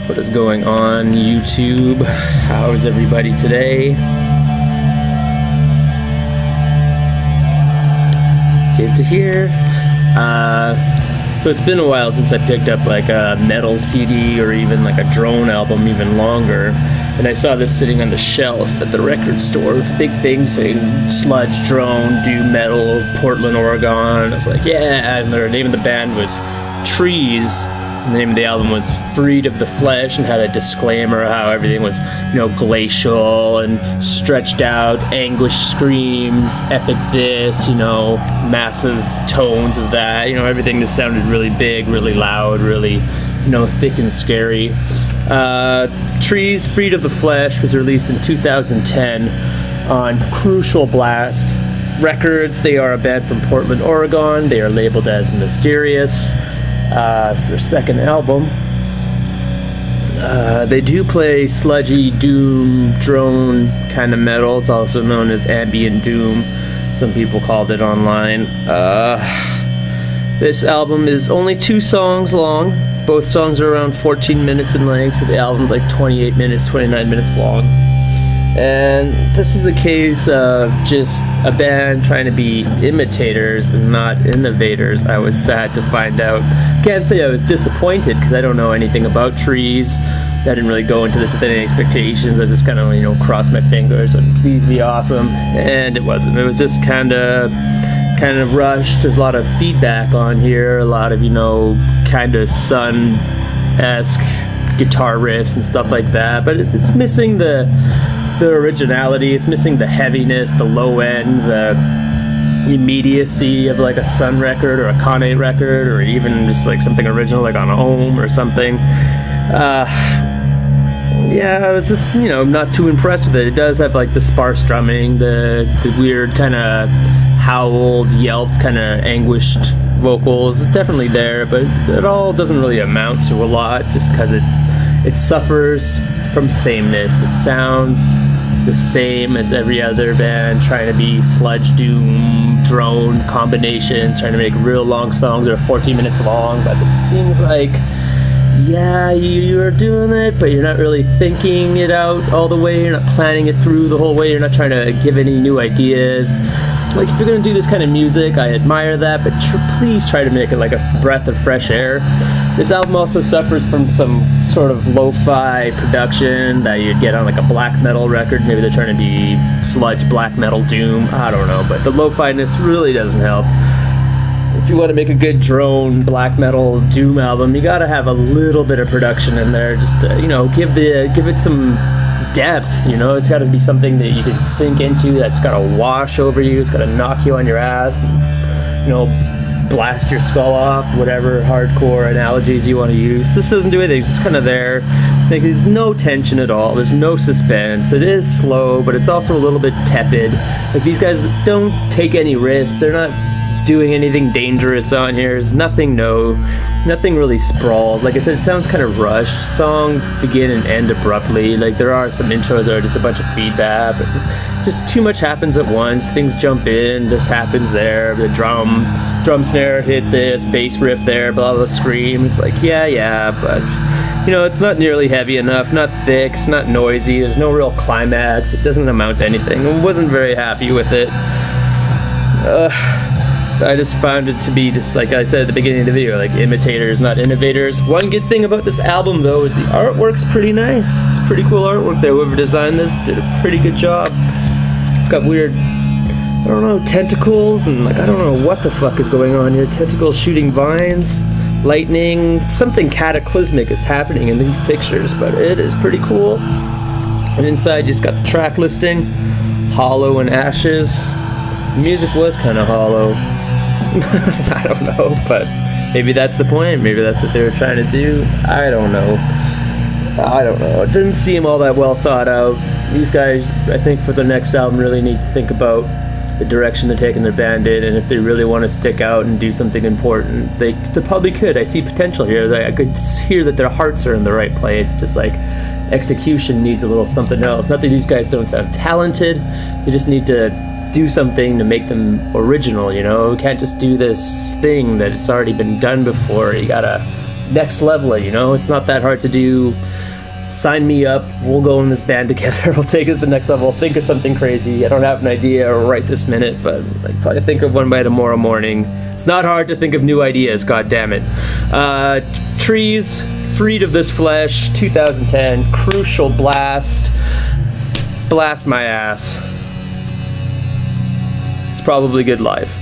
What is going on, YouTube? How is everybody today? Good to hear. So it's been a while since I picked up like a metal CD or even like a drone album even longer. And I saw this sitting on the shelf at the record store with a big thing saying sludge, drone, doom metal, Portland, Oregon. I was like, yeah, and the name of the band was Trees. And the name of the album was Freed of the Flesh, and had a disclaimer how everything was, glacial and stretched out, anguished screams, epic this, massive tones of that. Everything just sounded really big, really loud, really, thick and scary. Trees, Freed of the Flesh was released in 2010 on Crucial Blast Records. They are a band from Portland, Oregon. They are labeled as Mysterious. It's their second album. They do play sludgy doom, drone kind of metal. It's also known as ambient doom. Some people called it online. This album is only 2 songs long. Both songs are around 14 minutes in length, so the album's like 28 minutes, 29 minutes long. And this is a case of just a band trying to be imitators and not innovators. I was sad to find out. Can't say I was disappointed because I don't know anything about Trees. I didn't really go into this with any expectations. I just kind of, crossed my fingers and please be awesome. And it wasn't. It was just kind of rushed. There's a lot of feedback on here. A lot of, kind of Sun-esque guitar riffs and stuff like that. But it's missing the originality. It's missing the heaviness, the low end, the immediacy of like a Sun record or a Con 8 record, or even just like something original like on a Ohm or something. Yeah, I was just not too impressed with it. It does have like the sparse drumming, the weird kind of howled, yelped, kind of anguished vocals. It's definitely there, but it all doesn't really amount to a lot just because it suffers from sameness. It sounds the same as every other band trying to be sludge, doom, drone combinations, trying to make real long songs that are 14 minutes long, but it seems like, yeah, you are doing it, but you're not really thinking it out all the way, you're not planning it through the whole way, you're not trying to give any new ideas. Like, if you're going to do this kind of music, I admire that, but please try to make it like a breath of fresh air. This album also suffers from some sort of lo-fi production that you'd get on like a black metal record. Maybe they're trying to be sludge, black metal, doom, I don't know, but the lo-fi-ness really doesn't help. If you want to make a good drone, black metal, doom album, you gotta have a little bit of production in there, just to, give it some depth, it's got to be something that you can sink into, that's got to wash over you, it's got to knock you on your ass, and, blast your skull off, whatever hardcore analogies you want to use. This doesn't do anything, it's just kind of there. Like, there's no tension at all, there's no suspense. It is slow, but it's also a little bit tepid. Like, these guys don't take any risks, they're not doing anything dangerous on here. There's nothing really sprawls. Like I said, it sounds kind of rushed. Songs begin and end abruptly. Like, there are some intros that are just a bunch of feedback, but just too much happens at once. Things jump in, this happens there, the drum snare hit this, bass riff there, blah blah, scream. It's like, yeah, but it's not nearly heavy enough, not thick, it's not noisy, there's no real climax, it doesn't amount to anything. I wasn't very happy with it. I just found it to be just, like I said at the beginning of the video, like imitators, not innovators. One good thing about this album, though, is the artwork's pretty nice. It's pretty cool artwork there. Whoever designed this did a pretty good job. It's got weird, I don't know, tentacles, and like, I don't know what the fuck is going on here. Tentacles shooting vines, lightning, something cataclysmic is happening in these pictures, but it is pretty cool. And inside, just got the track listing, Hollow and Ashes. The music was kind of hollow. I don't know, but maybe that's the point. Maybe that's what they were trying to do. I don't know. It didn't seem all that well thought out. These guys, I think, for the next album really need to think about the direction they're taking their band in, and if they really want to stick out and do something important, they probably could. I see potential here. I could hear that their hearts are in the right place. Just like execution needs a little something else. Not that these guys don't sound talented. They just need to do something to make them original, You can't just do this thing that it's already been done before. You gotta next level it, It's not that hard to do Sign me up. We'll go in this band together. We'll take it to the next level. Think of something crazy. I don't have an idea right this minute, but I'd probably think of one by tomorrow morning. It's not hard to think of new ideas, god damn it. Trees, Freed of This Flesh, 2010, Crucial Blast. Blast my ass. It's probably good life.